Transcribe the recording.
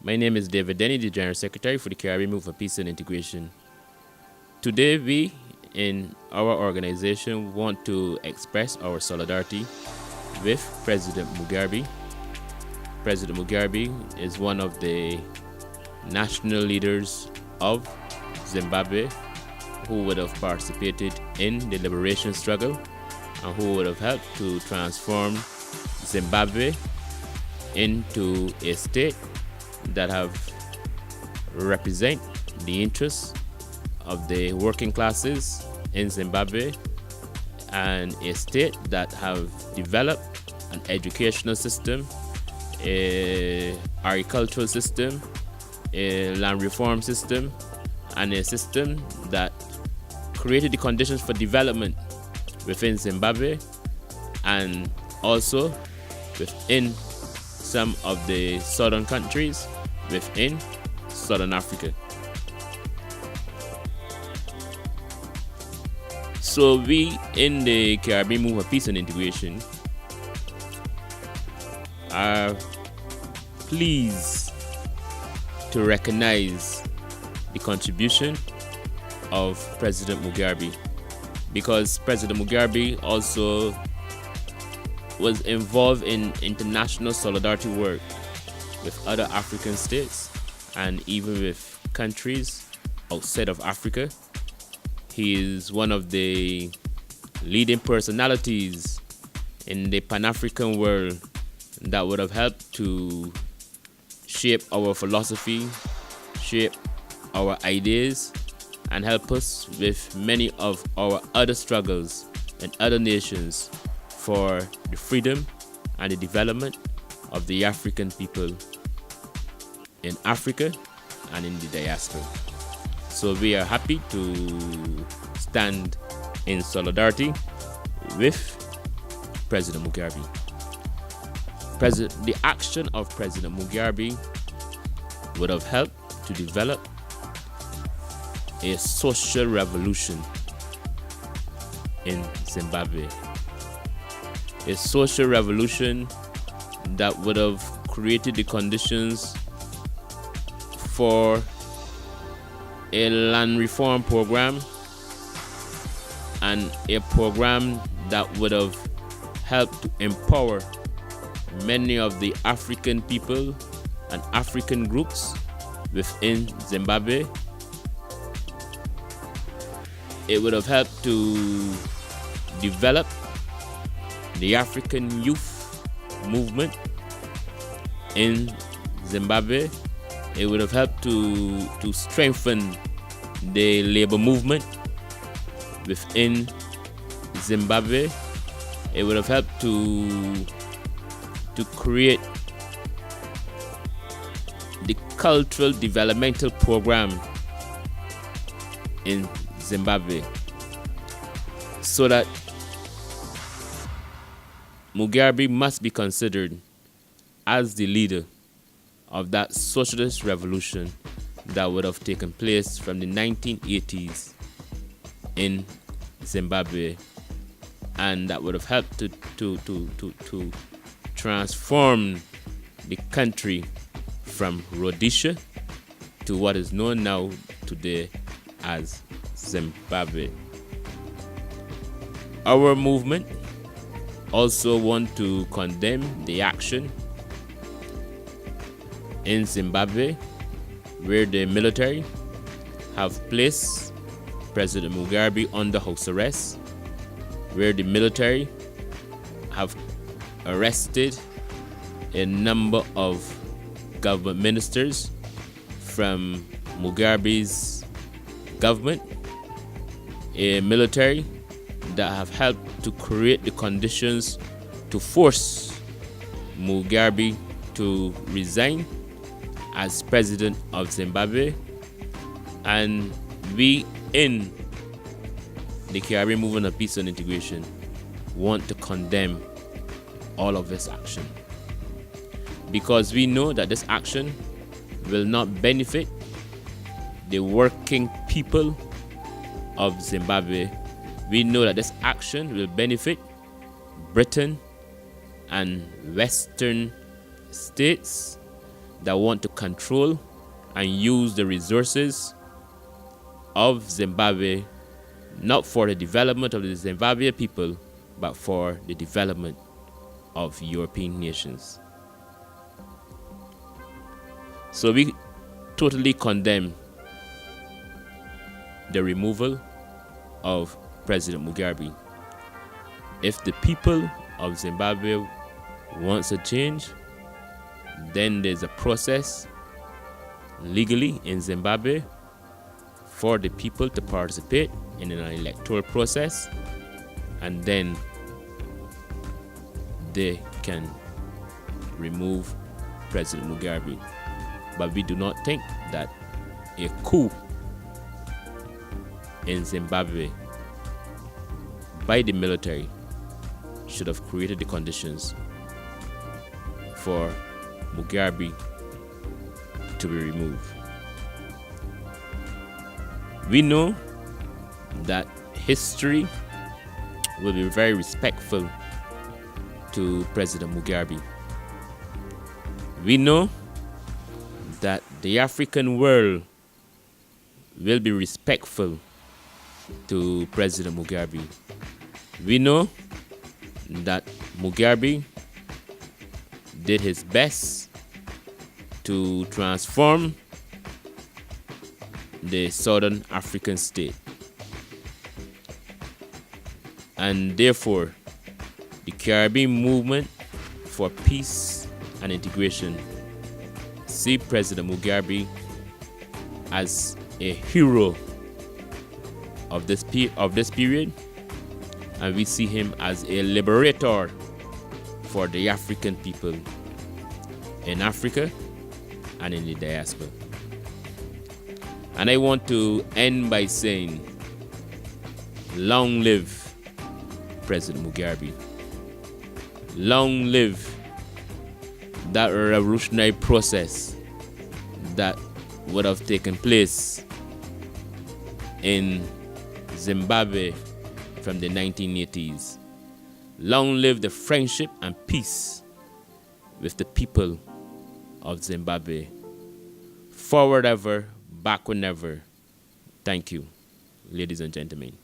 My name is David Denny, the General Secretary for the Caribbean Movement for Peace and Integration. Today, we in our organization want to express our solidarity with President Mugabe. President Mugabe is one of the national leaders of Zimbabwe who would have participated in the liberation struggle and who would have helped to transform Zimbabwe into a state that have represent the interests of the working classes in Zimbabwe, and a state that have developed an educational system, a agricultural system, a land reform system, and a system that created the conditions for development within Zimbabwe and also within some of the southern countries within Southern Africa. So we in the Caribbean Movement for Peace and Integration are pleased to recognize the contribution of President Mugabe, because President Mugabe also was involved in international solidarity work with other African states and even with countries outside of Africa. He is one of the leading personalities in the Pan-African world that would have helped to shape our philosophy, shape our ideas, and help us with many of our other struggles in other nations for the freedom and the development of the African people in Africa and in the diaspora. So we are happy to stand in solidarity with President Mugabe. The action of President Mugabe would have helped to develop a social revolution in Zimbabwe. A social revolution that would have created the conditions for a land reform program and a program that would have helped to empower many of the African people and African groups within Zimbabwe. It would have helped to develop the African youth movement in Zimbabwe. It would have helped to strengthen the labor movement within Zimbabwe. It would have helped to create the cultural developmental program in Zimbabwe, so that Mugabe must be considered as the leader of that socialist revolution that would have taken place from the 1980s in Zimbabwe, and that would have helped to transform the country from Rhodesia to what is known now today as Zimbabwe. Our movement also want to condemn the action in Zimbabwe where the military have placed President Mugabe under house arrest, where the military have arrested a number of government ministers from Mugabe's government, a military that have helped to create the conditions to force Mugabe to resign as president of Zimbabwe. And we in the Caribbean Movement of Peace and Integration want to condemn all of this action, because we know that this action will not benefit the working people of Zimbabwe. We know that this action will benefit Britain and Western states that want to control and use the resources of Zimbabwe, not for the development of the Zimbabwean people, but for the development of European nations. So we totally condemn the removal of President Mugabe. If the people of Zimbabwe wants a change, then there's a process legally in Zimbabwe for the people to participate in an electoral process, and then they can remove President Mugabe. But we do not think that a coup in Zimbabwe by the military should have created the conditions for Mugabe to be removed. We know that history will be very respectful to President Mugabe. We know that the African world will be respectful to President Mugabe. We know that Mugabe did his best to transform the Southern African state. And therefore, the Caribbean movement for peace and integration see President Mugabe as a hero of this period, and we see him as a liberator for the African people in Africa and in the diaspora. And I want to end by saying, long live President Mugabe. Long live that revolutionary process that would have taken place in Zimbabwe from the 1980s. Long live the friendship and peace with the people of Zimbabwe. Forward ever, backward never. Thank you, ladies and gentlemen.